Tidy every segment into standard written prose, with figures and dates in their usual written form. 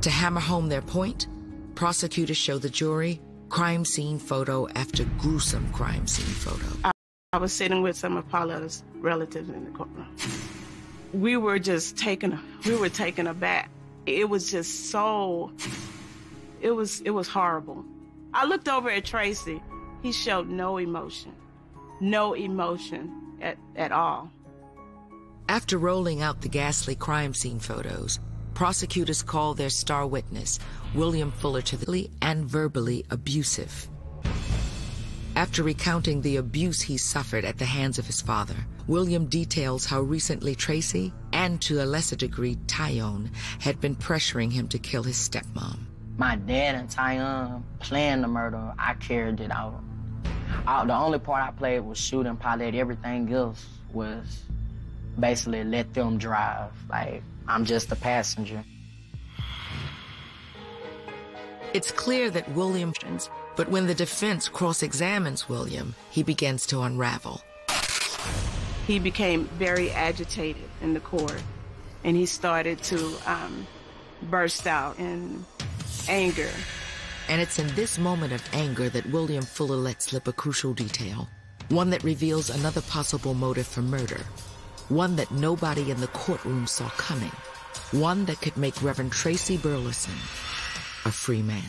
To hammer home their point, prosecutors show the jury crime scene photo after gruesome crime scene photo. I was sitting with some of Pauletta's relatives in the courtroom. We were taken aback. It was just so, it was horrible. I looked over at Tracy. He showed no emotion at all. After rolling out the ghastly crime scene photos, prosecutors called their star witness, William Fuller, to the and verbally abusive. After recounting the abuse he suffered at the hands of his father, William details how recently Tracy, and to a lesser degree Tyone, had been pressuring him to kill his stepmom. My dad and Tyone planned the murder. I carried it out. The only part I played was shooting Paulette. Everything else was basically let them drive. Like, I'm just a passenger. It's clear that William, but when the defense cross-examines William, he begins to unravel. He became very agitated in the court, and he started to burst out in anger. And it's in this moment of anger that William Fuller lets slip a crucial detail, one that reveals another possible motive for murder, one that nobody in the courtroom saw coming, one that could make Reverend Tracy Burleson a free man.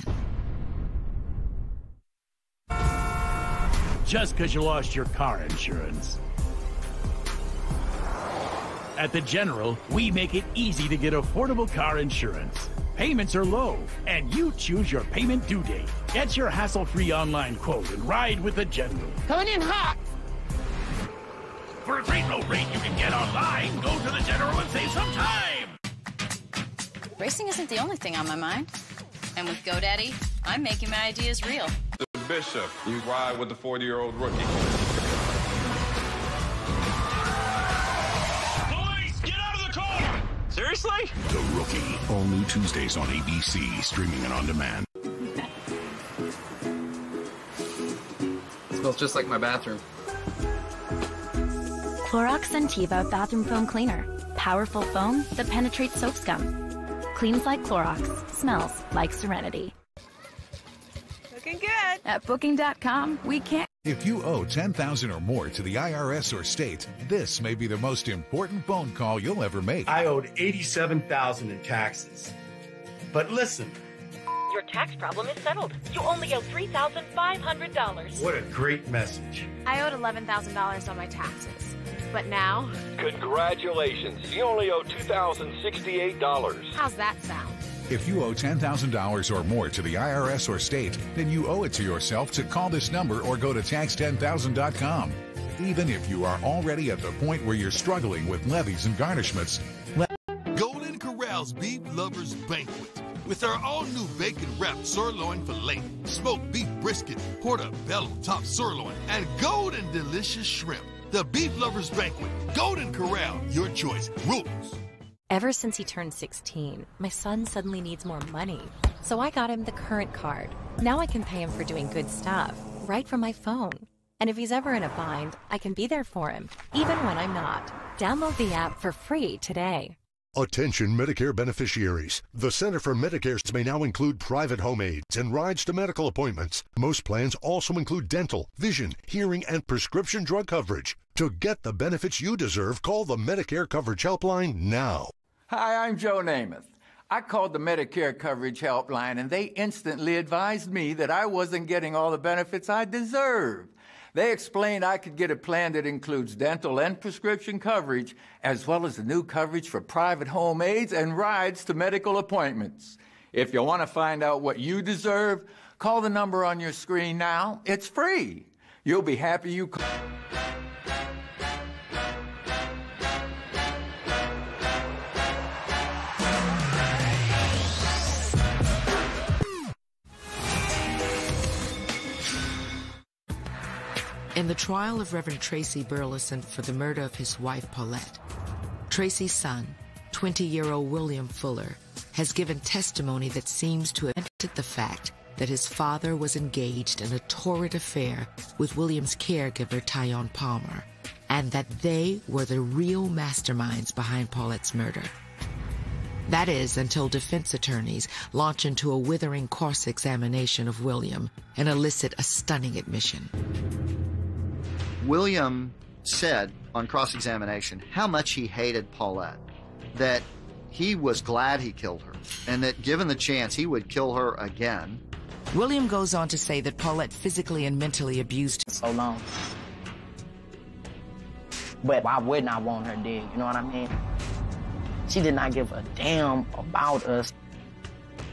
Just because you lost your car insurance. At the General, we make it easy to get affordable car insurance. Payments are low, and you choose your payment due date. Get your hassle-free online quote and ride with the General. Coming in hot! For a great low rate you can get online, go to the General and save some time! Racing isn't the only thing on my mind. And with GoDaddy, I'm making my ideas real. The Bishop, you ride with the 40-year-old rookie. Police, get out of the car! Seriously? The Rookie, all new Tuesdays on ABC, streaming and on demand. It smells just like my bathroom. Clorox Scentiva Bathroom Foam Cleaner. Powerful foam that penetrates soap scum. Cleans like Clorox, smells like serenity. Looking good. At Booking.com, we can't. If you owe $10,000 or more to the IRS or state, this may be the most important phone call you'll ever make. I owed $87,000 in taxes. But listen. Your tax problem is settled. You only owe $3,500. What a great message. I owed $11,000 on my taxes. But now... Congratulations. You only owe $2,068. How's that sound? If you owe $10,000 or more to the IRS or state, then you owe it to yourself to call this number or go to tax10000.com. Even if you are already at the point where you're struggling with levies and garnishments. Golden Corral's Beef Lovers Banquet. With our all-new bacon-wrapped sirloin filet, smoked beef brisket, portobello top sirloin, and golden delicious shrimp. The Beef Lovers Banquet. Golden Corral. Your choice. Rules. Ever since he turned 16, my son suddenly needs more money. So I got him the Current Card. Now I can pay him for doing good stuff, right from my phone. And if he's ever in a bind, I can be there for him, even when I'm not. Download the app for free today. Attention Medicare beneficiaries. The Center for Medicare may now include private home aids and rides to medical appointments. Most plans also include dental, vision, hearing, and prescription drug coverage. To get the benefits you deserve, call the Medicare Coverage Helpline now. Hi, I'm Joe Namath. I called the Medicare Coverage Helpline, and they instantly advised me that I wasn't getting all the benefits I deserved. They explained I could get a plan that includes dental and prescription coverage, as well as the new coverage for private home aids and rides to medical appointments. If you want to find out what you deserve, call the number on your screen now. It's free. You'll be happy you called. In the trial of Reverend Tracy Burleson for the murder of his wife, Paulette, Tracy's son, 20-year-old William Fuller, has given testimony that seems to have hinted the fact that his father was engaged in a torrid affair with William's caregiver, Tyone Palmer, and that they were the real masterminds behind Paulette's murder. That is, until defense attorneys launch into a withering cross-examination of William and elicit a stunning admission. William said on cross-examination how much he hated Paulette, that he was glad he killed her, and that given the chance, he would kill her again. William goes on to say that Paulette physically and mentally abused him. So long. But why wouldn't I want her dead? You know what I mean? She did not give a damn about us.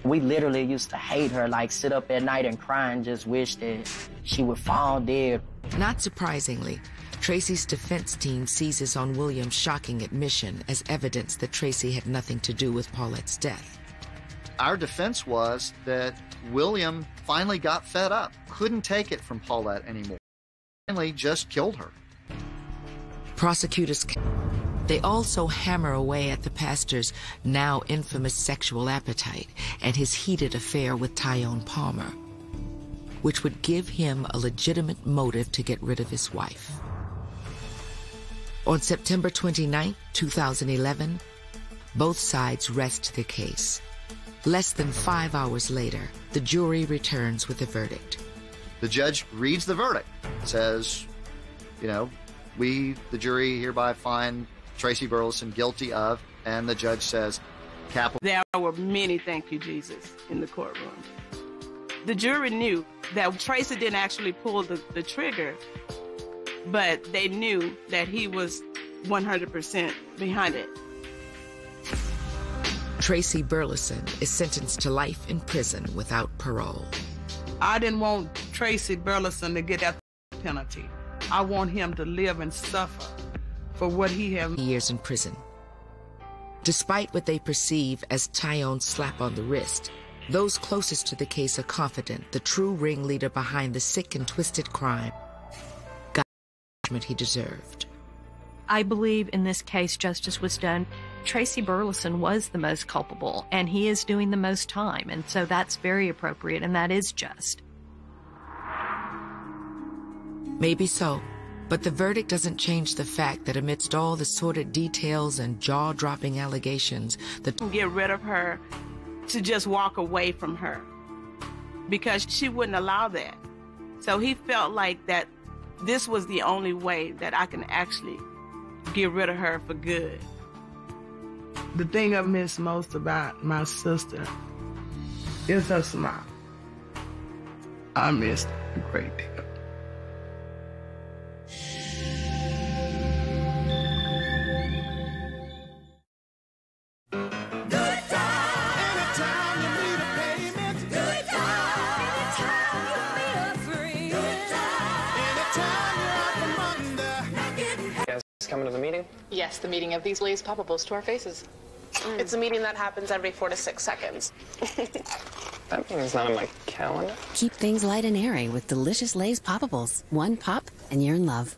We literally used to hate her, like sit up at night and cry and just wish that she would fall dead. Not surprisingly, Tracy's defense team seizes on William's shocking admission as evidence that Tracy had nothing to do with Paulette's death. Our defense was that William finally got fed up, couldn't take it from Paulette anymore. Finally just killed her. Prosecutors, they also hammer away at the pastor's now infamous sexual appetite and his heated affair with Tyrone Palmer, which would give him a legitimate motive to get rid of his wife. On September 29, 2011, both sides rest their case. Less than 5 hours later, the jury returns with a verdict. The judge reads the verdict, says, you know, we, the jury, hereby find Tracy Burleson guilty of, and the judge says, capital. There were many thank you, Jesus, in the courtroom. The jury knew that Tracy didn't actually pull the trigger, but they knew that he was 100% behind it. Tracy Burleson is sentenced to life in prison without parole. I didn't want Tracy Burleson to get that penalty. I want him to live and suffer for what he has. Years in prison. Despite what they perceive as Tyrone's slap on the wrist, those closest to the case are confident the true ringleader behind the sick and twisted crime got the punishment he deserved. I believe in this case justice was done. Tracy Burleson was the most culpable, and he is doing the most time, and so that's very appropriate, and that is just. Maybe so, but the verdict doesn't change the fact that amidst all the sordid details and jaw-dropping allegations, get rid of her, to just walk away from her, because she wouldn't allow that. So he felt like that this was the only way that I can actually get rid of her for good. The thing I miss most about my sister is her smile. I missed her a great deal. Coming to the meeting? Yes, the meeting of these Lay's poppables to our faces. It's a meeting that happens every 4 to 6 seconds. That meeting's not on my calendar. Keep things light and airy with delicious Lay's poppables. One pop and you're in love.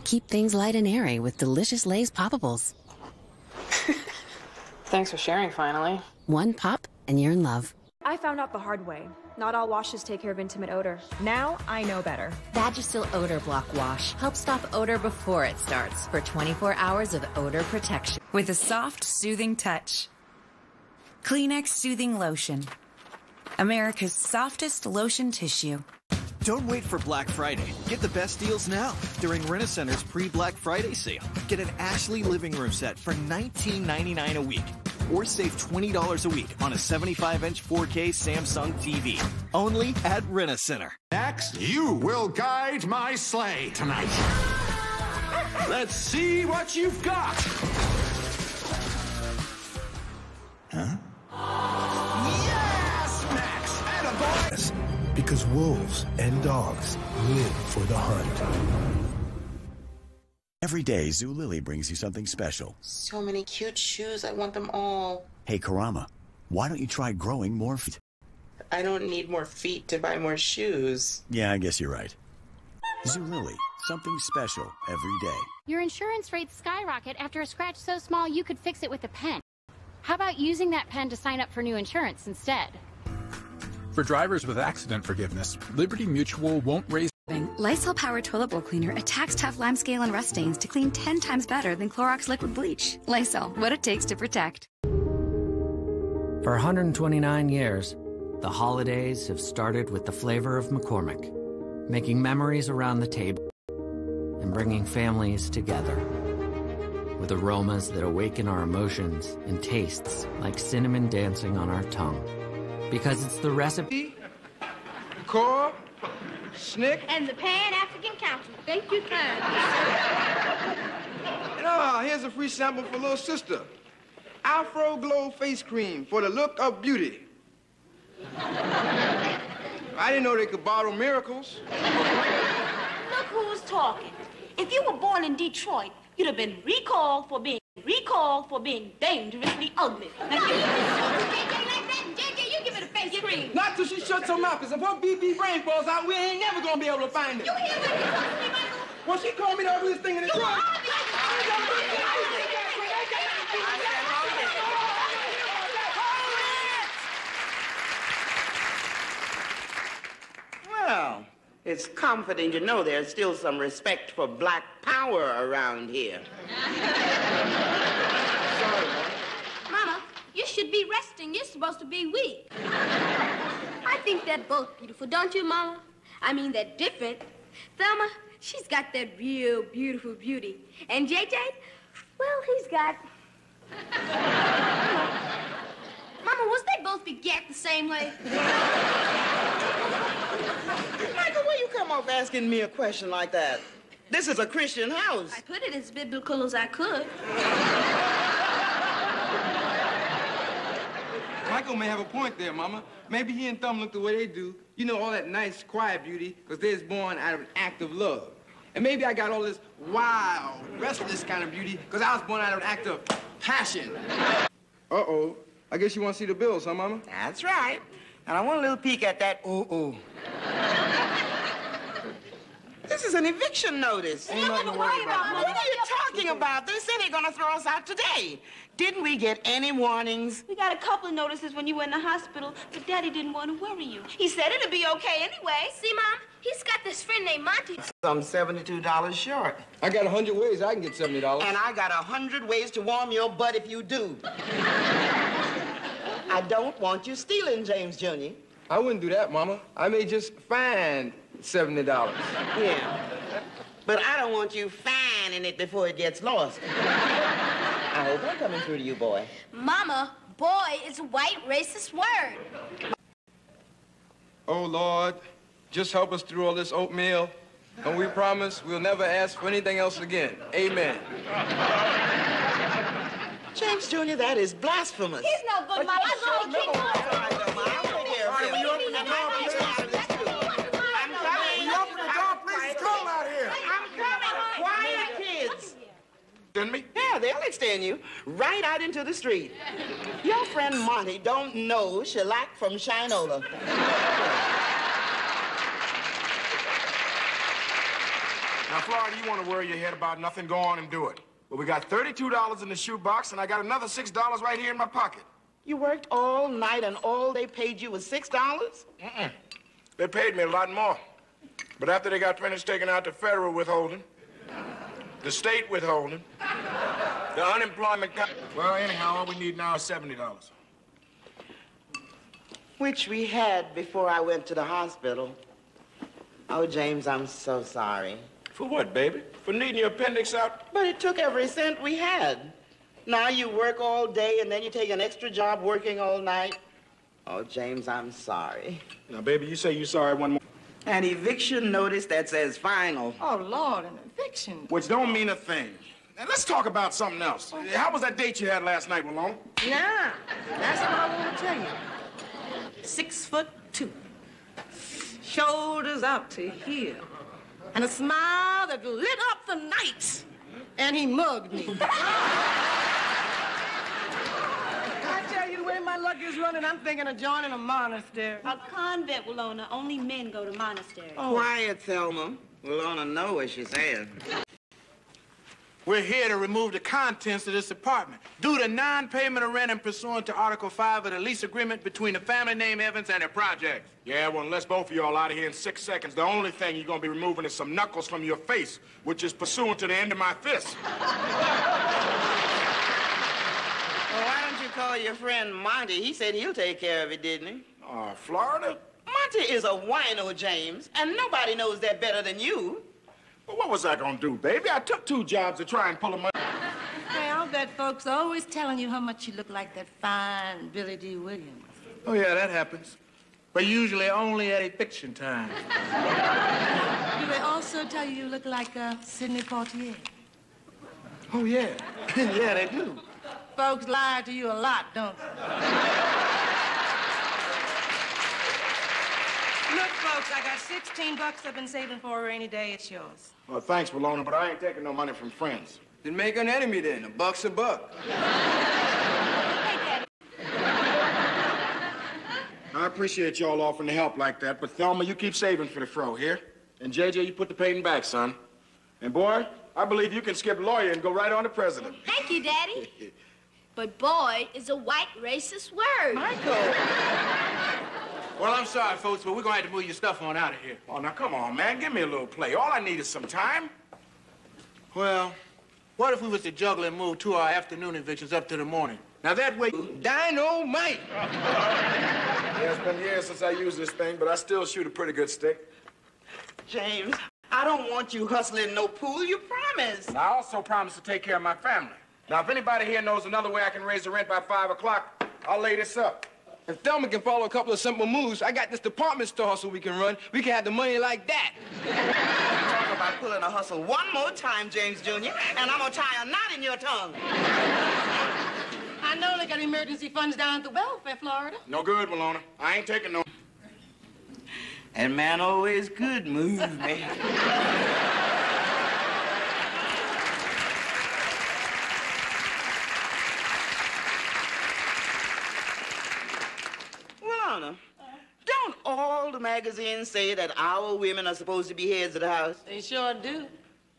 Keep things light and airy with delicious Lay's poppables. Thanks for sharing, finally. One pop and you're in love. I found out the hard way. Not all washes take care of intimate odor. Now I know better. Vagisil Odor Block Wash helps stop odor before it starts for 24 hours of odor protection. With a soft, soothing touch. Kleenex Soothing Lotion. America's softest lotion tissue. Don't wait for Black Friday. Get the best deals now during Rent-A-Center's pre-Black Friday sale. Get an Ashley living room set for $19.99 a week. Or save $20 a week on a 75-inch 4K Samsung TV. Only at Rent-A-Center. Next, you will guide my sleigh tonight. Let's see what you've got. Huh? Yes, Max! Attaboy! Because wolves and dogs live for the hunt. Every day, Zulily brings you something special. So many cute shoes. I want them all. Hey, Karama, why don't you try growing more feet? I don't need more feet to buy more shoes. Yeah, I guess you're right. Zulily, something special every day. Your insurance rates skyrocket after a scratch so small you could fix it with a pen. How about using that pen to sign up for new insurance instead? For drivers with accident forgiveness, Liberty Mutual won't raise Lysol Power Toilet Bowl Cleaner attacks tough limescale and rust stains to clean 10 times better than Clorox liquid bleach. Lysol, what it takes to protect. For 129 years, the holidays have started with the flavor of McCormick, making memories around the table and bringing families together. With aromas that awaken our emotions and tastes like cinnamon dancing on our tongue. Because it's the recipe. Core, Snick, and the Pan-African Council. Thank you, sir. And here's a free sample for little sister. Afro Glow Face Cream for the look of beauty. I didn't know they could bottle miracles. Look who's talking. If you were born in Detroit, you'd have been recalled for being dangerously ugly. Now give me this. JJ, you give it a face cream. Not till she shuts her mouth, because if her BB brain falls out, we ain't never gonna be able to find it. You hear what you're talking to me, Michael? Well, she called me the ugliest thing in the truck. Well, it's comforting to know there's still some respect for black power around here. Sorry, Mama, you should be resting. You're supposed to be weak. I think they're both beautiful, don't you, Mama? I mean, they're different. Thelma, she's got that real beautiful beauty. And JJ, well, he's got... Mama, was they both beget the same way? Michael, where you come off asking me a question like that? This is a Christian house. I put it as biblical as I could. Michael may have a point there, Mama. Maybe he and Thumb look the way they do. You know, all that nice, quiet beauty, because they was born out of an act of love. And maybe I got all this wild, restless kind of beauty, because I was born out of an act of passion. Uh-oh. I guess you want to see the bills, huh, Mama? That's right. And I want a little peek at that ooh-ooh. This is an eviction notice. Ain't nothing to worry about, Mama. What are you talking about? They said they're gonna throw us out today. Didn't we get any warnings? We got a couple of notices when you were in the hospital, but Daddy didn't want to worry you. He said it'd be okay anyway. See, Mom? He's got this friend named Monty. Some $72 short. I got 100 ways I can get $70. And I got 100 ways to warm your butt if you do. I don't want you stealing, James Jr. I wouldn't do that, Mama. I may just find $70. Yeah. But I don't want you finding it before it gets lost. I hope I'm coming through to you, boy. Mama, boy is a white racist word. Oh, Lord, just help us through all this oatmeal, and we promise we'll never ask for anything else again. Amen. James Jr., that is blasphemous. He's no good, Mama. I'm going to keep on. Quiet, kids. Didn't me? Yeah, they'll extend you right out into the street. Your friend Monty don't know shellac from Shinola. Now, Florida, you want to worry your head about nothing, go on and do it. But we got $32 in the shoebox, and I got another $6 right here in my pocket. You worked all night, and all they paid you was $6? Mm-mm. They paid me a lot more. But after they got finished taking out the federal withholding, the state withholding, the unemployment... Well, anyhow, all we need now is $70. Which we had before I went to the hospital. Oh, James, I'm so sorry. For what, baby? For needing your appendix out? But it took every cent we had. Now you work all day and then you take an extra job working all night. Oh, James, I'm sorry. Now, baby, you say you're sorry one more. An eviction notice that says final. Oh, Lord, an eviction. Which don't mean a thing. Now, let's talk about something else. How was that date you had last night, Malone? Yeah, that's what I want to tell you. 6'2", shoulders out to here, and a smile that lit up the night. And he mugged me. I tell you, the way my luck is running, I'm thinking of joining a monastery. A convent, Willona. Only men go to monasteries. Oh. Quiet, Thelma. Willona know what she's saying. We're here to remove the contents of this apartment due to non-payment of rent and pursuant to Article 5 of the lease agreement between the family named Evans and the project. Yeah, well, unless both of y'all out of here in 6 seconds, the only thing you're gonna be removing is some knuckles from your face, which is pursuant to the end of my fist. Well, why don't you call your friend Monty? He said he'll take care of it, didn't he? Oh, Florida? Monty is a wino, James, and nobody knows that better than you. Well, what was I gonna do, baby? I took 2 jobs to try and pull them up. Hey, I'll bet folks are always telling you how much you look like that fine Billy D. Williams. Oh, yeah, that happens. But usually only at eviction time. Do they also tell you you look like Sidney Poitier? Oh, yeah. Yeah, they do. Folks lie to you a lot, don't they? Look, folks, I got $16 I've been saving for a rainy day. It's yours. Well, thanks, Malona, but I ain't taking no money from friends. Then make an enemy then. $1 a buck. I appreciate y'all offering to help like that, but Thelma, you keep saving for the fro, here? And JJ, you put the painting back, son. And boy, I believe you can skip lawyer and go right on to president. Thank you, Daddy. But boy is a white racist word. Michael. Well, I'm sorry, folks, but we're gonna have to move your stuff on out of here. Oh, now, come on, man. Give me a little play. All I need is some time. Well, what if we was to juggle and move 2 of our afternoon evictions up to the morning? Now, that way, dynamite! Yeah, it's been years since I used this thing, but I still shoot a pretty good stick. James, I don't want you hustling no pool. You promised. I also promised to take care of my family. Now, if anybody here knows another way I can raise the rent by 5 o'clock, I'll lay this up. If Thelma can follow a couple of simple moves, I got this department store hustle we can run. We can have the money like that. Talk about pulling a hustle one more time, James Jr., and I'm gonna tie a knot in your tongue. I know they got emergency funds down at the welfare, Florida. No good, Malona. I ain't taking no... And man always good move, man. Don't all the magazines say that our women are supposed to be heads of the house? They sure do.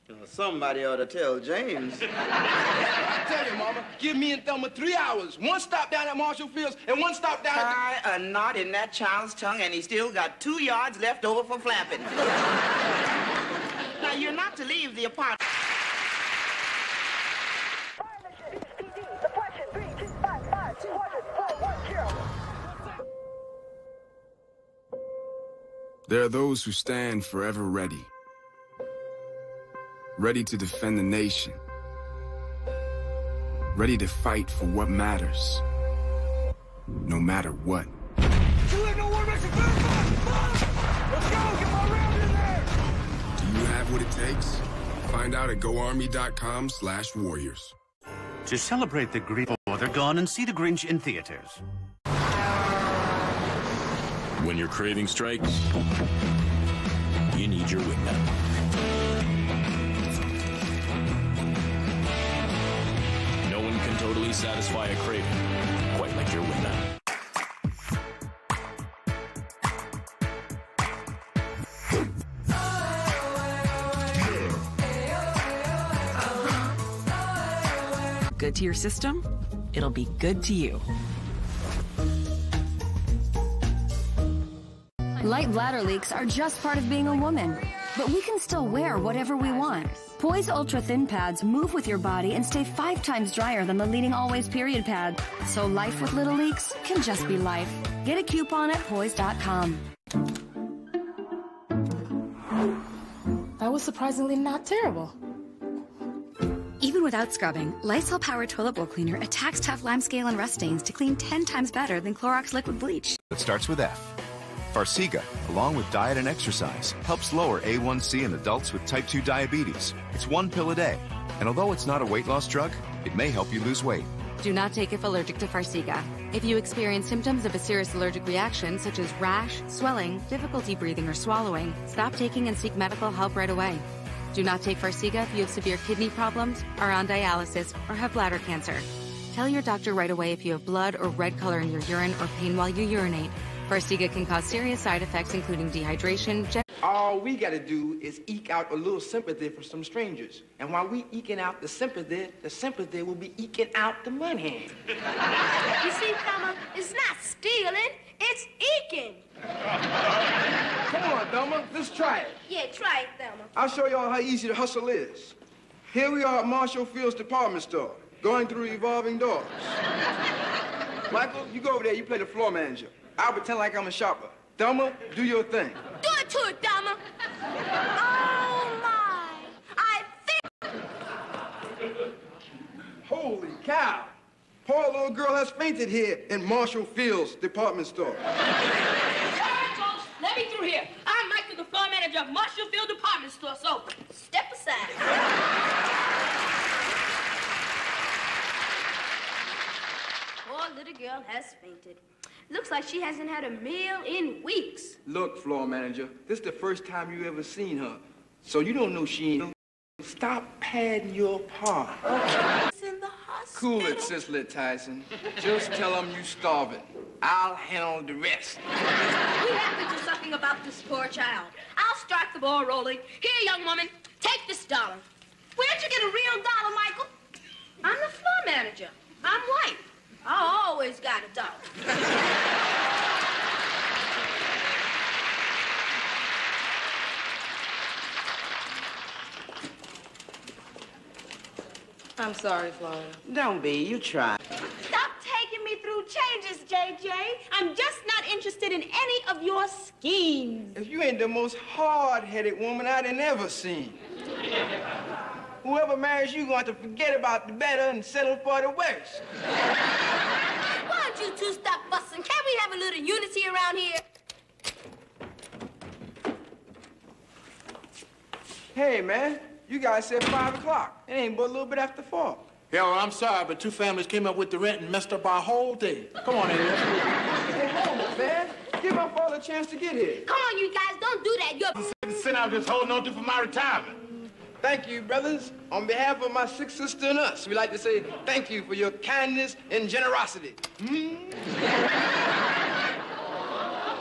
Well, somebody ought to tell James. I tell you, Mama, give me and Thelma 3 hours. 1 stop down at Marshall Fields and 1 stop down at... Tie a knot in that child's tongue and he still got 2 yards left over for flapping. Now, you're not to leave the apartment. There are those who stand forever ready. Ready to defend the nation. Ready to fight for what matters. No matter what. You ain't no one makes a good one! Let's go! Get my round in there! Do you have what it takes? Find out at goarmy.com/warriors. To celebrate the grief, they're gone and see the Grinch in theaters. When your craving strikes, you need your wingman. No one can totally satisfy a craving quite like your wingman. Good to your system, it'll be good to you. Light bladder leaks are just part of being a woman, but we can still wear whatever we want. Poise Ultra Thin Pads move with your body and stay 5 times drier than the leading always period pad. So life with little leaks can just be life. Get a coupon at poise.com. That was surprisingly not terrible. Even without scrubbing, Lysol Power Toilet Bowl Cleaner attacks tough lime scale and rust stains to clean 10 times better than Clorox liquid bleach. It starts with F. Farxiga, along with diet and exercise, helps lower A1C in adults with type 2 diabetes. It's 1 pill a day. And although it's not a weight loss drug, it may help you lose weight. Do not take if allergic to Farxiga. If you experience symptoms of a serious allergic reaction, such as rash, swelling, difficulty breathing, or swallowing, stop taking and seek medical help right away. Do not take Farxiga if you have severe kidney problems, are on dialysis, or have bladder cancer. Tell your doctor right away if you have blood or red color in your urine or pain while you urinate. Farxiga can cause serious side effects including dehydration. All we gotta do is eke out a little sympathy from some strangers. And while we eking out the sympathy will be eking out the money. You see, Thelma, it's not stealing, it's eking. Come on, Thelma, let's try it. Yeah, try it, Thelma. I'll show y'all how easy the hustle is. Here we are at Marshall Field's department store, going through revolving doors. Michael, you go over there, you play the floor manager. I'll pretend like I'm a shopper. Thelma, do your thing. Do it to it, Thelma. Oh, my. I think... Holy cow. Poor little girl has fainted here in Marshall Field's department store. All right, folks, let me through here. I'm Michael, the floor manager of Marshall Field Department Store, so step aside. Poor little girl has fainted. Looks like she hasn't had a meal in weeks. Look, floor manager, this is the first time you ever seen her. So you don't know she ain't. Stop padding your part. It's in the hospital. Cool it, Cicely Tyson. Just tell them you starving. I'll handle the rest. We have to do something about this poor child. I'll start the ball rolling. Here, young woman, take this dollar. Where'd you get a real dollar, Michael? I'm the floor manager. I'm white. I always got a dollar. I'm sorry, Florida. Don't be. You try. Stop taking me through changes, JJ. I'm just not interested in any of your schemes. If you ain't the most hard-headed woman I'd ever seen. Whoever marries you going to forget about the better and settle for the worse. Why don't you two stop fussing? Can't we have a little unity around here? Hey, man, you guys said 5 o'clock. It ain't but a little bit after 4. Yeah, well, I'm sorry, but two families came up with the rent and messed up our whole day. Come on, Eddie. Hey, hold it, man. Give my father a chance to get here. Come on, you guys, don't do that. You're... Sitting out just holding on to for my retirement. Thank you, brothers. On behalf of my sick sister and us, we'd like to say thank you for your kindness and generosity.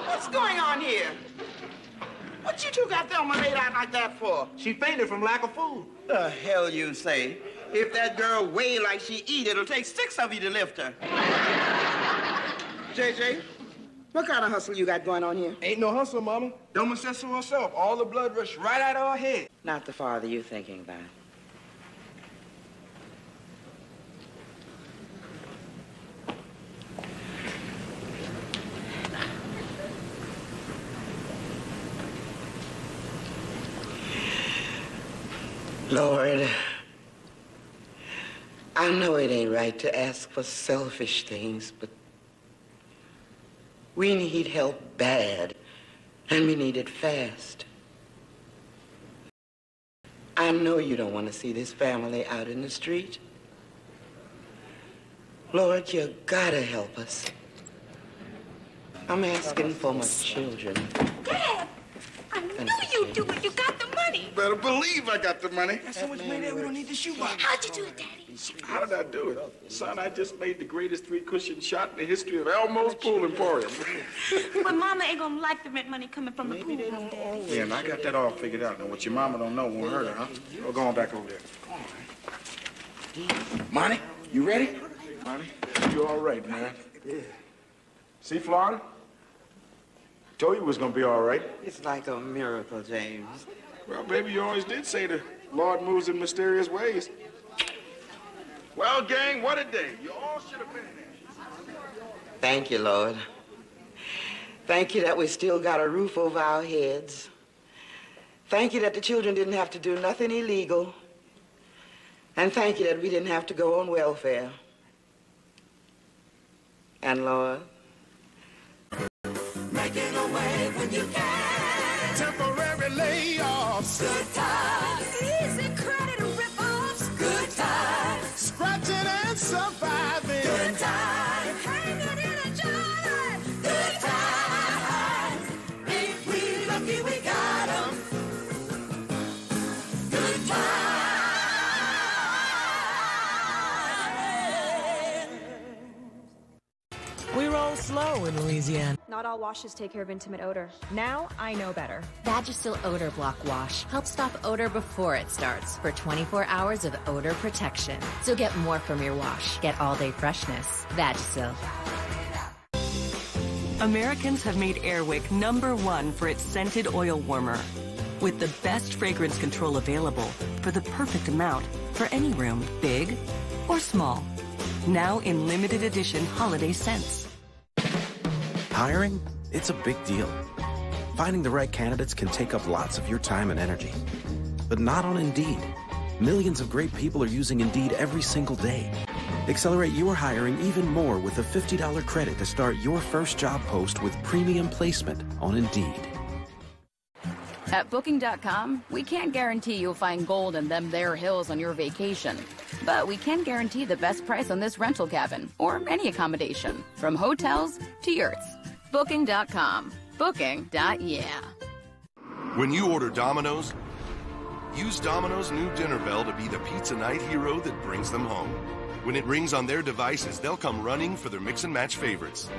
What's going on here? What you two got Thelma laid out like that for? She fainted from lack of food. The hell you say? If that girl weigh like she eat, it'll take 6 of you to lift her. JJ, what kind of hustle you got going on here? Ain't no hustle, Mama. Thelma said so herself. All the blood rushed right out of her head. Not the father you're thinking about. Lord, I know it ain't right to ask for selfish things, but we need help bad, and we need it fast. I know you don't want to see this family out in the street. Lord, you gotta help us. I'm asking for my children. Dad, I knew you'd do it. You got the money. Better believe I got the money. Got so much money that we don't need the shoebox. How'd you do it, Daddy? How did I do it? Son, I just made the greatest 3-cushion shot in the history of Elmo's Pool Emporium. But Mama ain't gonna like the rent money coming from the pool room, Daddy. Yeah, and I got that all figured out. Now, what your mama don't know won't hurt her, huh? We're going back over there. Come on, man. Monty, you ready? Monty, you all right, man? Yeah. See, Florida? Told you it was gonna be all right. It's like a miracle, James. Well, baby, you always did say the Lord moves in mysterious ways. Well, gang, what a day. You all should have been there. Thank you, Lord. Thank you that we still got a roof over our heads. Thank you that the children didn't have to do nothing illegal. And thank you that we didn't have to go on welfare. And Lord, making a way when you can. Temporary layoffs. Good times. Easy credit rip-offs. Good times. Scratching and surviving. Good times. Hanging in a jar. Good times. Ain't we lucky we got 'em? Good times. We roll slow in Louisiana. Not Not all washes take care of intimate odor. Now I know better. Vagisil Odor Block Wash helps stop odor before it starts for 24 hours of odor protection. So get more from your wash. Get all-day freshness. Vagisil. Americans have made Airwick #1 for its scented oil warmer. With the best fragrance control available for the perfect amount for any room, big or small. Now in limited edition holiday scents. Hiring? It's a big deal. Finding the right candidates can take up lots of your time and energy. But not on Indeed. Millions of great people are using Indeed every single day. Accelerate your hiring even more with a $50 credit to start your first job post with premium placement on Indeed. At Booking.com, we can't guarantee you'll find gold in them there hills on your vacation. But we can guarantee the best price on this rental cabin or any accommodation, from hotels to yurts. Booking.com. Booking.yeah. When you order Domino's, use Domino's new dinner bell to be the pizza night hero that brings them home. When it rings on their devices, they'll come running for their mix and match favorites.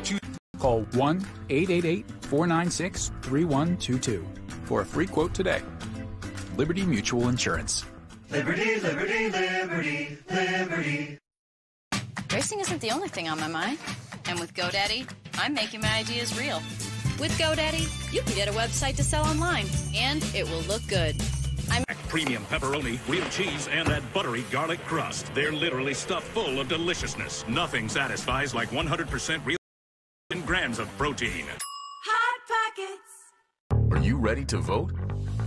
Call 1-888-496-3122 for a free quote today. Liberty Mutual Insurance. Liberty, liberty, liberty, liberty. Racing isn't the only thing on my mind. And with GoDaddy, I'm making my ideas real. With GoDaddy, you can get a website to sell online, and it will look good. Premium pepperoni, real cheese, and that buttery garlic crust. They're literally stuffed full of deliciousness. Nothing satisfies like 100% real grams of protein. Hot Pockets. Are you ready to vote?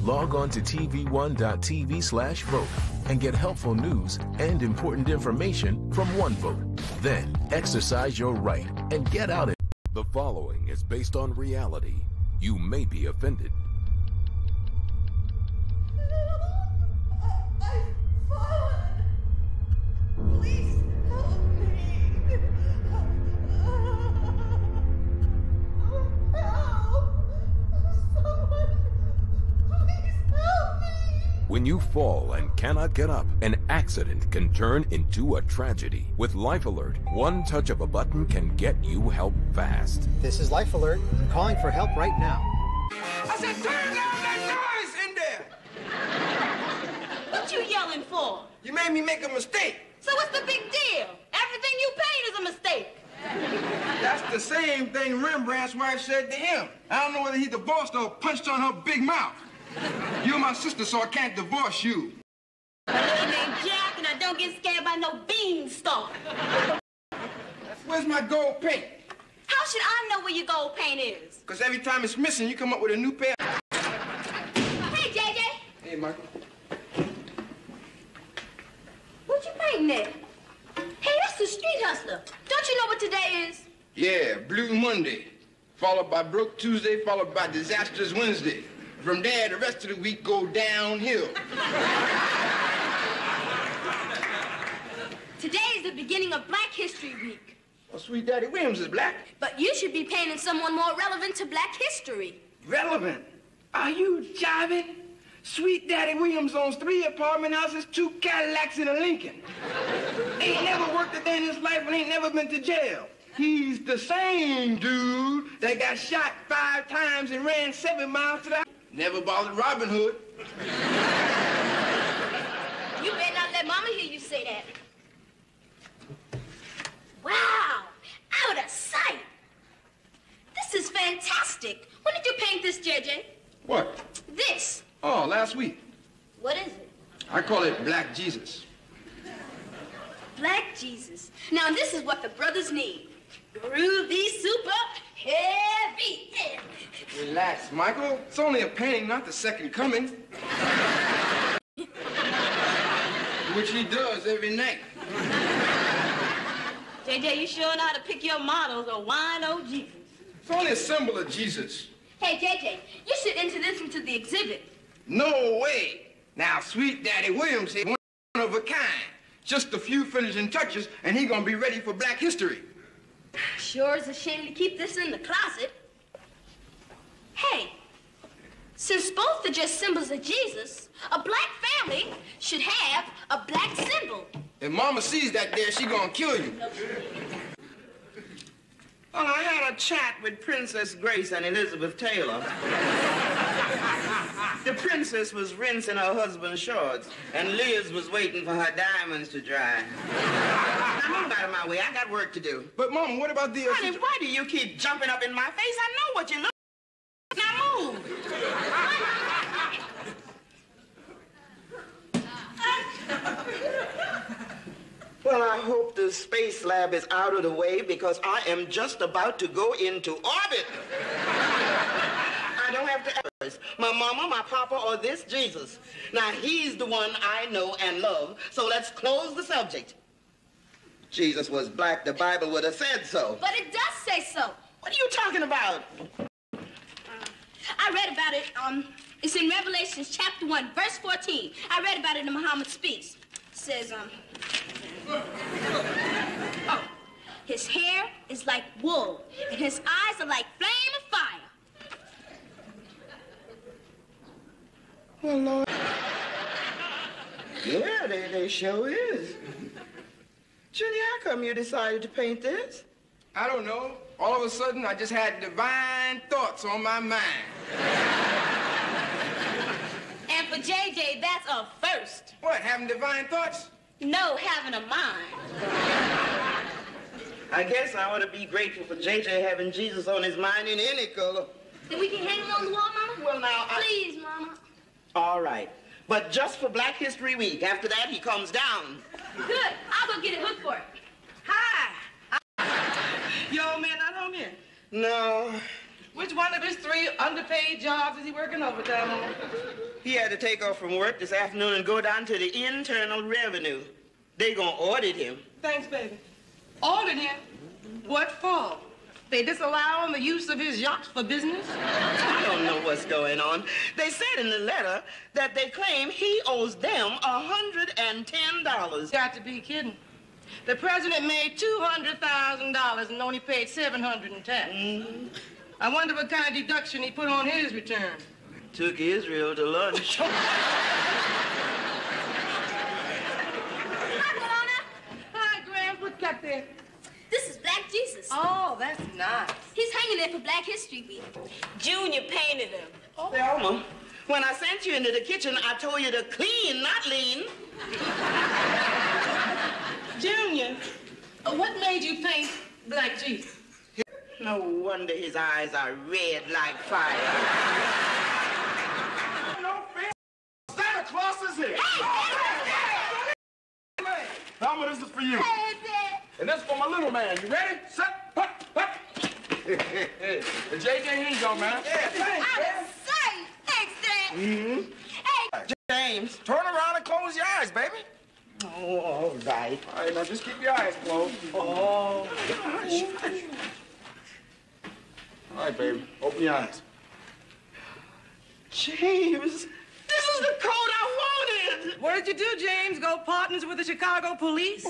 Log on to tv1.tv/vote and get helpful news and important information from OneVote. Then exercise your right and get out it. The following is based on reality. You may be offended. I've fallen. Please help me. Help. Someone, please help me. When you fall and cannot get up, an accident can turn into a tragedy. With Life Alert, one touch of a button can get you help fast. This is Life Alert. I'm calling for help right now. I said, turn down that noise in there! What you yelling for? You made me make a mistake. So what's the big deal? Everything you paint is a mistake. That's the same thing Rembrandt's wife said to him. I don't know whether he divorced or punched on her big mouth. You're my sister, so I can't divorce you. My little name Jack, and I don't get scared by no beanstalk. Where's my gold paint? How should I know where your gold paint is? Because every time it's missing, you come up with a new pair. Hey, JJ. Hey, Michael. What you painting there? Hey, that's the street hustler. Don't you know what today is? Yeah, Blue Monday, followed by Broke Tuesday, followed by Disastrous Wednesday. From there, the rest of the week go downhill. Today is the beginning of Black History Week. Well, Sweet Daddy Williams is black. But you should be painting someone more relevant to Black history. Relevant? Are you jiving? Sweet Daddy Williams owns 3 apartment houses, 2 Cadillacs, and a Lincoln. Ain't never worked a day in his life and ain't never been to jail. He's the same dude that got shot 5 times and ran 7 miles to the house. Never bothered Robin Hood. You better not let Mama hear you say that. Wow, out of sight. This is fantastic. When did you paint this, JJ? What? This. Oh, last week. What is it? I call it Black Jesus. Black Jesus. Now, this is what the brothers need. Groovy, super, heavy. Relax, Michael. It's only a painting, not the second coming. Which he does every night. JJ, you sure know how to pick your models or wino Jesus. It's only a symbol of Jesus. Hey, JJ, you should enter this into the exhibit. No way. Now, Sweet Daddy Williams is one of a kind. Just a few finishing touches, and he gonna be ready for Black history. Sure is a shame to keep this in the closet. Hey, since both are just symbols of Jesus, a black family should have a black symbol. If Mama sees that there, she gonna kill you. Well, I had a chat with Princess Grace and Elizabeth Taylor. The princess was rinsing her husband's shorts, and Liz was waiting for her diamonds to dry. Now, move out of my way. I got work to do. But, Mama, what about the... Honey, why do you keep jumping up in my face? I know what you look like. Now, move. Well, I hope the space lab is out of the way because I am just about to go into orbit. I don't have to ask my mama, my papa, or this Jesus. Now, he's the one I know and love, so let's close the subject. Jesus was black, the Bible would have said so. But it does say so. What are you talking about? I read about it. It's in Revelation chapter 1, verse 14. I read about it in Muhammad Speaks. It says, oh, his hair is like wool, and his eyes are like flame of fire. Well, Lord. Yeah, they sure is. Junior, how come you decided to paint this? I don't know. All of a sudden, I just had divine thoughts on my mind. And for JJ, that's a first. What, having divine thoughts? No, having a mind. I guess I ought to be grateful for JJ having Jesus on his mind in any color. Then we can hang it on the wall, Mama? Well, now, Please, Mama. All right. But just for Black History Week. After that, he comes down. Good. I'll go get a hook for it. Hi. Your old man not home yet? No. Which one of his 3 underpaid jobs is he working overtime on? He had to take off from work this afternoon and go down to the Internal Revenue. They gonna audit him. Thanks, baby. Audit him? What for? They disallow the use of his yachts for business? I don't know what's going on. They said in the letter that they claim he owes them $110. Got to be kidding. The president made $200,000 and only paid $700 in tax. Mm-hmm. I wonder what kind of deduction he put on his return. Took Israel to lunch. Hi, Malona. Hi, Graham. What you got there? This is Black Jesus. Oh, that's nice. He's hanging there for Black History Week. Junior painted him. Oh. Thelma, when I sent you into the kitchen, I told you to clean, not lean. Junior, what made you paint Black Jesus? No wonder his eyes are red like fire. No fear. Santa Claus is here. Thelma, this is for you. Hey, Dad. And this for my little man. You ready? Set, hut, hut. And JJ, here you go, man. Yeah, thanks, I'm excited. Thanks, Dad. Mm-hmm. Hey. James. Turn around and close your eyes, baby. Oh, all right. All right, now just keep your eyes closed. Oh. All right, baby. Open your eyes. James, this is the coat I wanted. What did you do, James? Go partners with the Chicago police?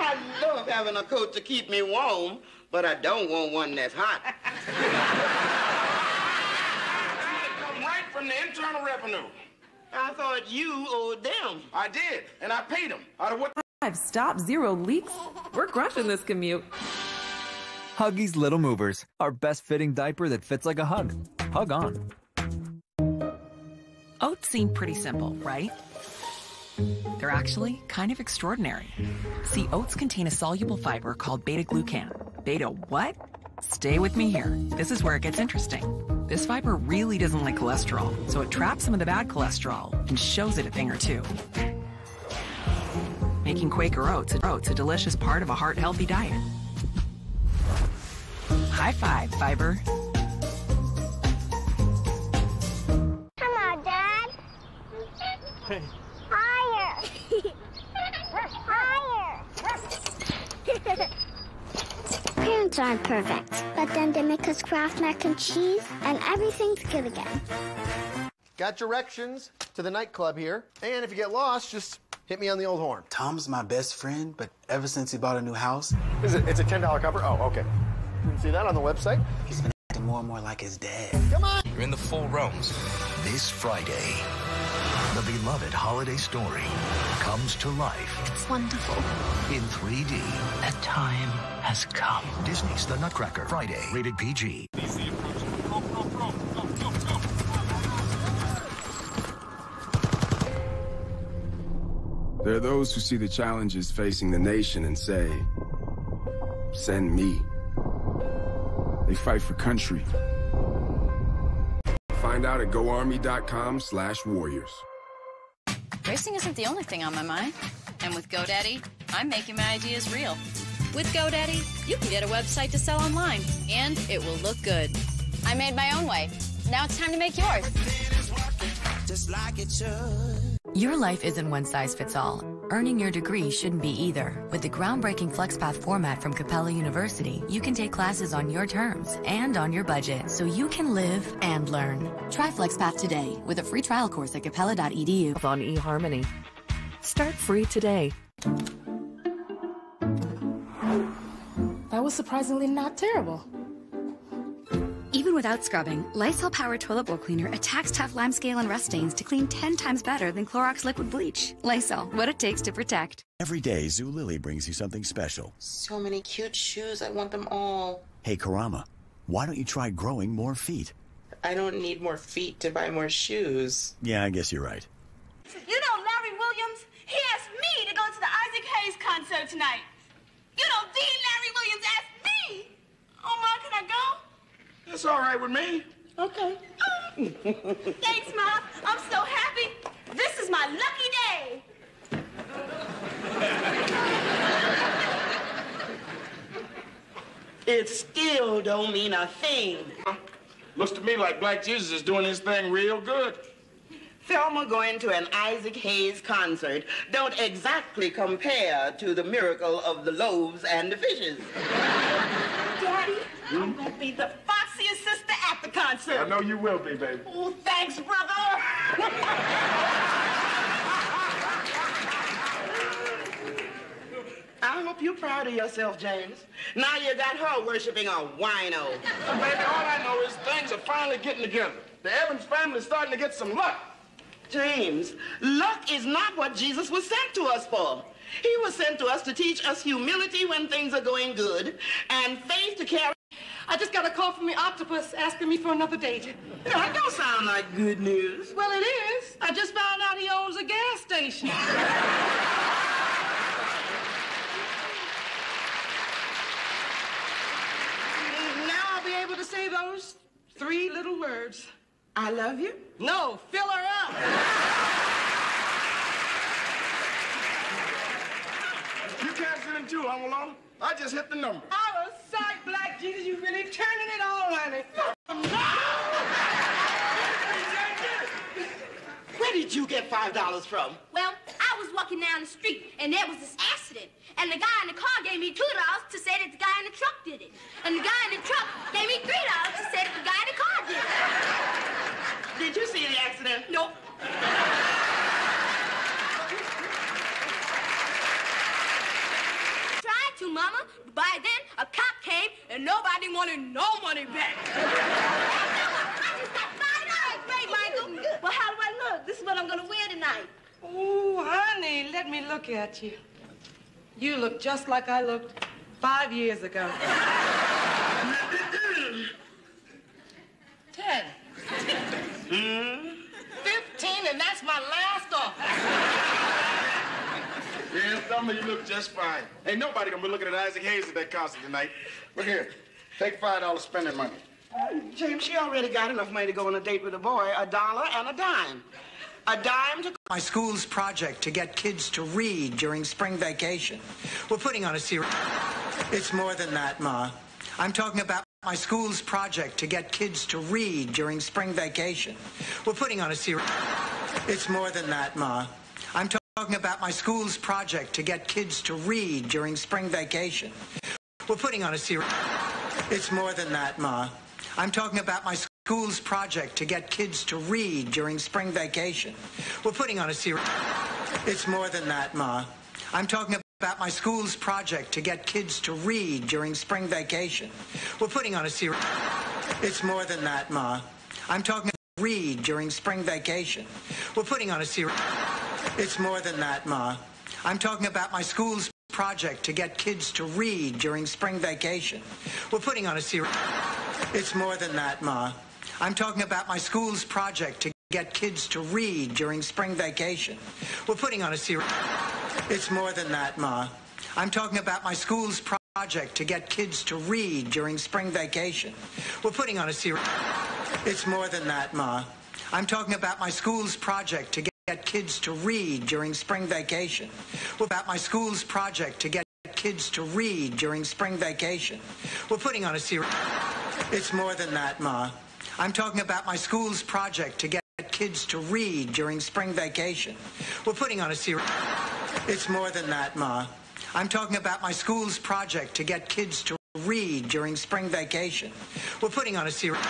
I love having a coat to keep me warm, but I don't want one that's hot. Come right from the Internal Revenue. I thought you owed them. I did, and I paid them. Out of what? Stop, 0 leaks. We're crushing this commute. Huggies Little Movers, our best fitting diaper that fits like a hug. Hug on. Oats seem pretty simple, right? They're actually kind of extraordinary. See, oats contain a soluble fiber called beta-glucan. Beta what? Stay with me here. This is where it gets interesting. This fiber really doesn't like cholesterol, so it traps some of the bad cholesterol and shows it a thing or two. Making Quaker oats a delicious part of a heart-healthy diet. High five, fiber. Come on, Dad. Higher. Higher. Parents aren't perfect, but then they make us craft mac and cheese, and everything's good again. Got directions to the nightclub here, and if you get lost, just hit me on the old horn. Tom's my best friend, but ever since he bought a new house... It's a $10 cover? Oh, okay. Didn't see that on the website. He's been acting more and more like his dad. Come on! You're in the 4 realms. This Friday, The beloved holiday story comes to life. It's wonderful. In 3D. The time has come. Disney's The Nutcracker, Friday, rated PG. There are those who see the challenges facing the nation and say, send me. They fight for country. Find out at goarmy.com/warriors. Racing isn't the only thing on my mind. And with GoDaddy, I'm making my ideas real. With GoDaddy, you can get a website to sell online, and it will look good. I made my own way. Now it's time to make yours. Just like it should. Your life isn't one size fits all. Earning your degree shouldn't be either. With the groundbreaking FlexPath format from Capella University, you can take classes on your terms and on your budget, so you can live and learn. Try FlexPath today with a free trial course at capella.edu. On eHarmony. Start free today. That was surprisingly not terrible. Even without scrubbing, Lysol Power Toilet Bowl Cleaner attacks tough limescale and rust stains to clean 10 times better than Clorox liquid bleach. Lysol, what it takes to protect. Every day, Zulily brings you something special. So many cute shoes. I want them all. Hey, Karama, why don't you try growing more feet? I don't need more feet to buy more shoes. Yeah, I guess you're right. You know Larry Williams? He asked me to go to the Isaac Hayes concert tonight. You know, Larry Williams asked me. Oh, Ma, can I go? It's all right with me. Okay. Thanks, Ma. I'm so happy. This is my lucky day. It still don't mean a thing. Looks to me like Black Jesus is doing his thing real good. Thelma going to an Isaac Hayes concert don't exactly compare to the miracle of the loaves and the fishes. Daddy, I'm gonna be the foxiest sister at the concert. I know you will be, baby. Oh, thanks, brother. I hope you're proud of yourself, James. Now you got her worshiping a wino. Baby, all I know is things are finally getting together. The Evans family's starting to get some luck. James, luck is not what Jesus was sent to us for. He was sent to us to teach us humility when things are going good and faith to carry. I just got a call from the octopus asking me for another date. That don't sound like good news. Well, it is. I just found out he owns a gas station. Now I'll be able to say those 3 little words. I love you? No, fill her up. You can't sit in too, Home Alone. I just hit the number. Out of sight, Black Jesus. You really turning it on, honey. Where did you get $5 from? Well, I was walking down the street, and there was this accident. And the guy in the car gave me $2 to say that the guy in the truck did it. And the guy in the truck gave me $3 to say that the guy in the car did it. Did you see the accident? Nope. Tried to, Mama. But by then, a cop came, and nobody wanted no money back. I just got $5. Great, Michael. Well, how do I look? This is what I'm going to wear tonight. Oh, honey, let me look at you. You look just like I looked 5 years ago. 10. 15, and that's my last offer. Yeah, Thelma, you look just fine. Ain't nobody gonna be looking at Isaac Hayes at that concert tonight. Look here, take $5 spending money. James, she already got enough money to go on a date with a boy, $1 and a dime. A dime to... My school's project to get kids to read during spring vacation. We're putting on a series... It's more than that, Ma. I'm talking about my school's project to get kids to read during spring vacation. We're putting on a series... It's more than that, Ma. I'm talking about my school's project to get kids to read during spring vacation. We're putting on a series... It's more than that, Ma. I'm talking about my school's project to get kids to read during spring vacation. We're putting on a series... It's more than that, Ma. I'm talking about my school's project to get kids to read during spring vacation. We're putting on a series... It's more than that, Ma. I'm talking read during spring vacation. We're putting on a series. It's more than that, Ma. I'm talking about my school's project to get kids to read during spring vacation. We're putting on a series. It's more than that, Ma. I'm talking about my school's project to get kids to read during spring vacation. We're putting on a series. It's more than that, Ma. I'm talking about my school's project to get kids to read during spring vacation. We're putting on a series. It's more than that, Ma. I'm talking about my school's project to get kids to read during spring vacation. We're about my school's project to get kids to read during spring vacation. We're putting on a series. It's more than that, Ma. I'm talking about my school's project to get kids to read during spring vacation. We're putting on a series. It's more than that, Ma. I'm talking about my school's project to get kids to read during spring vacation. We're putting on a series.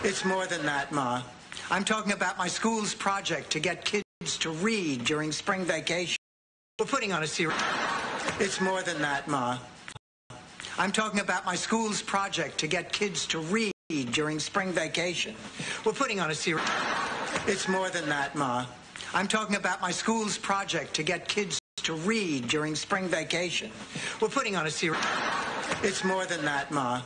It's more than that, Ma. I'm talking about my school's project to get kids to read during spring vacation. We're putting on a series. It's more than that, Ma. I'm talking about my school's project to get kids to read during spring vacation. We're putting on a series. It's more than that, Ma. I'm talking about my school's project to get kids to read during spring vacation. We're putting on a series. It's more than that, Ma.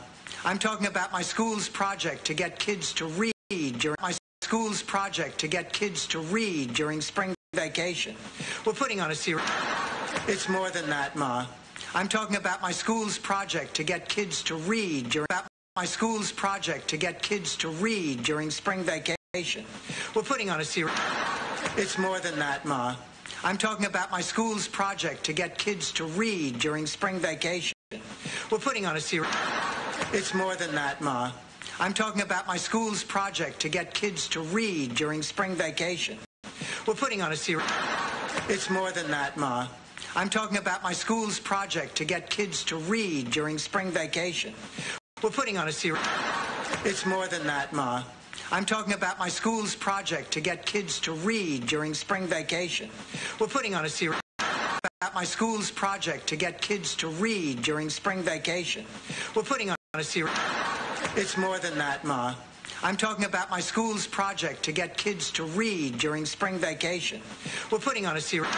I'm talking about my school's project to get kids to read during my school's project to get kids to read during spring vacation. We're putting on a series. It's more than that, Ma. I'm talking about my school's project to get kids to read during my school's project to get kids to read during spring vacation. We're putting on a series. It's more than that, Ma. I'm talking about my school's project to get kids to read during spring vacation. We're putting on a series. It's more than that, Ma. I'm talking about my school's project to get kids to read during spring vacation. We're putting on a series. It's more than that, Ma. I'm talking about my school's project to get kids to read during spring vacation. We're putting on a series. It's more than that, Ma. I'm talking about my school's project to get kids to read during spring vacation. We're putting on a series. About my school's project to get kids to read during spring vacation. We're putting on a series. It's more than that, Ma. I'm talking about my school's project to get kids to read during spring vacation. We're putting on a series.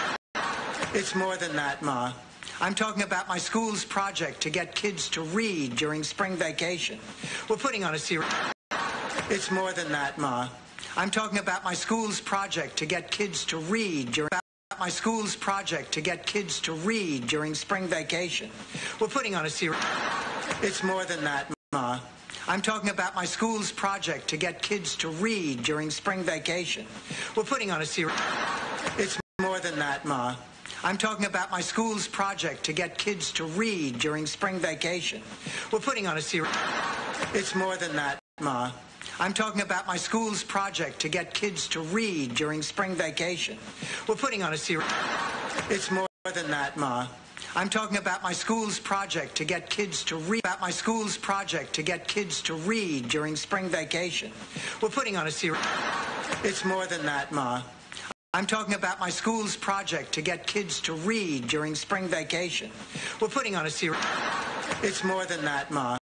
It's more than that, Ma. I'm talking about my school's project to get kids to read during spring vacation. We're putting on a series. It's more than that, Ma. I'm talking about my school's project to get kids to read during my school's project to get kids to read during spring vacation. We're putting on a series. It's more than that, Ma. I'm talking about my school's project to get kids to read during spring vacation. We're putting on a series. It's more than that, Ma. I'm talking about my school's project to get kids to read during spring vacation. We're putting on a series. It's more than that, Ma. I'm talking about my school's project to get kids to read during spring vacation. We're putting on a series. It's more than that, Ma. I'm talking about my school's project to get kids to read. About my school's project to get kids to read during spring vacation. We're putting on a series. It's more than that, Ma. I'm talking about my school's project to get kids to read during spring vacation. We're putting on a series. It's more than that, Ma.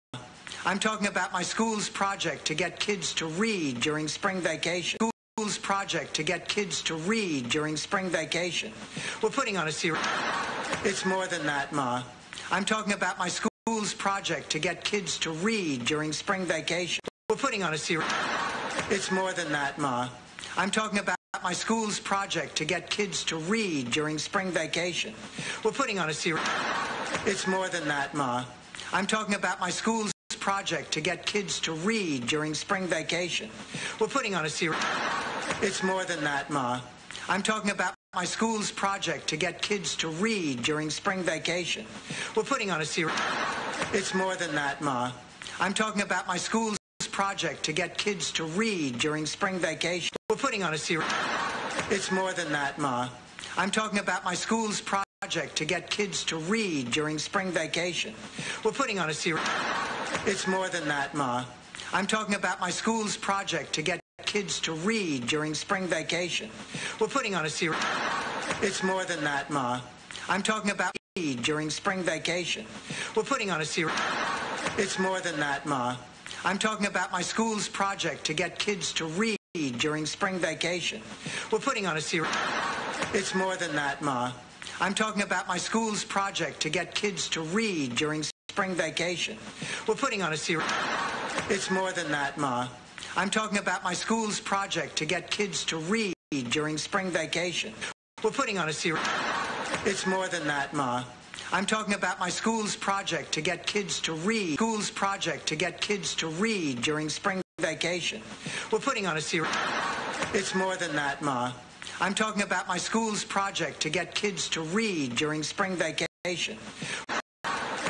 I'm talking about my school's project to get kids to read during spring vacation. School's project to get kids to read during spring vacation. We're putting on a series. It's more than that, Ma. I'm talking about my school's project to get kids to read during spring vacation. We're putting on a series. It's more than that, Ma. I'm talking about my school's project to get kids to read during spring vacation. We're putting on a series. It's more than that, Ma. I'm talking about my school's project to get kids to read during spring vacation. We're putting on a series. It's more than that, Ma. I'm talking about my school's project to get kids to read during spring vacation. We're putting on a series. It's more than that, Ma. I'm talking about my school's project to get kids to read during spring vacation. We're putting on a series. It's more than that, Ma. I'm talking about my school's project to get kids to read during spring vacation. We're putting on a series. It's more than that, Ma. I'm talking about my school's project to get kids to read during spring vacation. We're putting on a series. It's more than that, Ma. I'm talking about read during spring vacation. We're putting on a series. It's more than that, Ma. I'm talking about my school's project to get kids to read during spring vacation. We're putting on a series. It's more than that, Ma. I'm talking about my school's project to get kids to read during spring vacation. We're putting on a series. It's more than that, Ma. I'm talking about my school's project to get kids to read during spring vacation. We're putting on a series. It's more than that, Ma. I'm talking about my school's project to get kids to read. School's project to get kids to read during spring vacation. We're putting on a series. It's more than that, Ma. I'm talking about my school's project to get kids to read during spring vacation.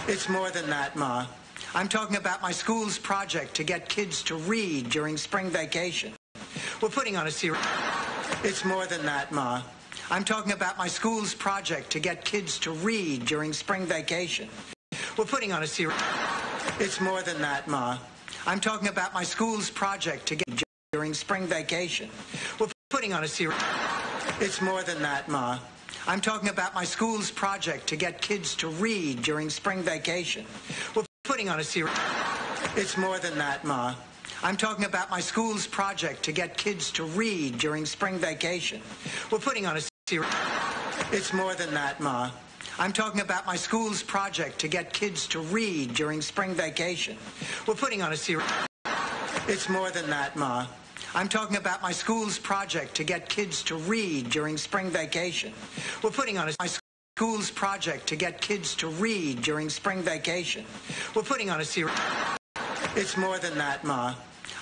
It's more than that, Ma. I'm talking about my school's project to get kids to read during spring vacation. We're putting on a series. It's more than that, Ma. I'm talking about my school's project to get kids to read during spring vacation. We're putting on a series. It's more than that, Ma. I'm talking about my school's project to get during spring vacation. We're putting on a series. It's more than that, Ma. I'm talking about my school's project to get kids to read during spring vacation. We're putting on a series. It's more than that, Ma. I'm talking about my school's project to get kids to read during spring vacation. We're putting on a series. It's more than that, Ma. I'm talking about my school's project to get kids to read during spring vacation. We're putting on a series. It's more than that, Ma. I'm talking about my school's project to get kids to read during spring vacation. We're putting on my school's project to get kids to read during spring vacation. We're putting on a series. It's more than that, Ma.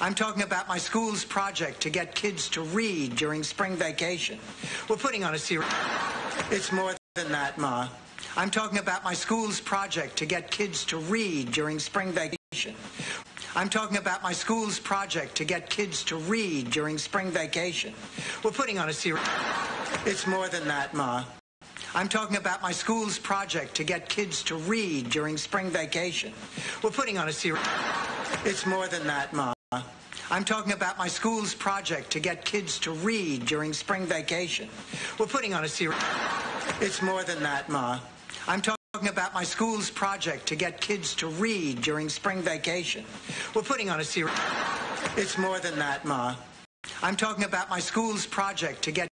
I'm talking about my school's project to get kids to read during spring vacation. We're putting on a series. It's more than that, Ma. I'm talking about my school's project to get kids to read during spring vacation. I'm talking about my school's project to get kids to read during spring vacation. We're putting on a series. It's more than that, Ma. I'm talking about my school's project to get kids to read during spring vacation. We're putting on a series. It's more than that, Ma. I'm talking about my school's project to get kids to read during spring vacation. We're putting on a series. It's more than that, Ma. I'm talking about my school's project to get kids to read during spring vacation. We're putting on a series. It's more than that, Ma. I'm talking about my school's project to get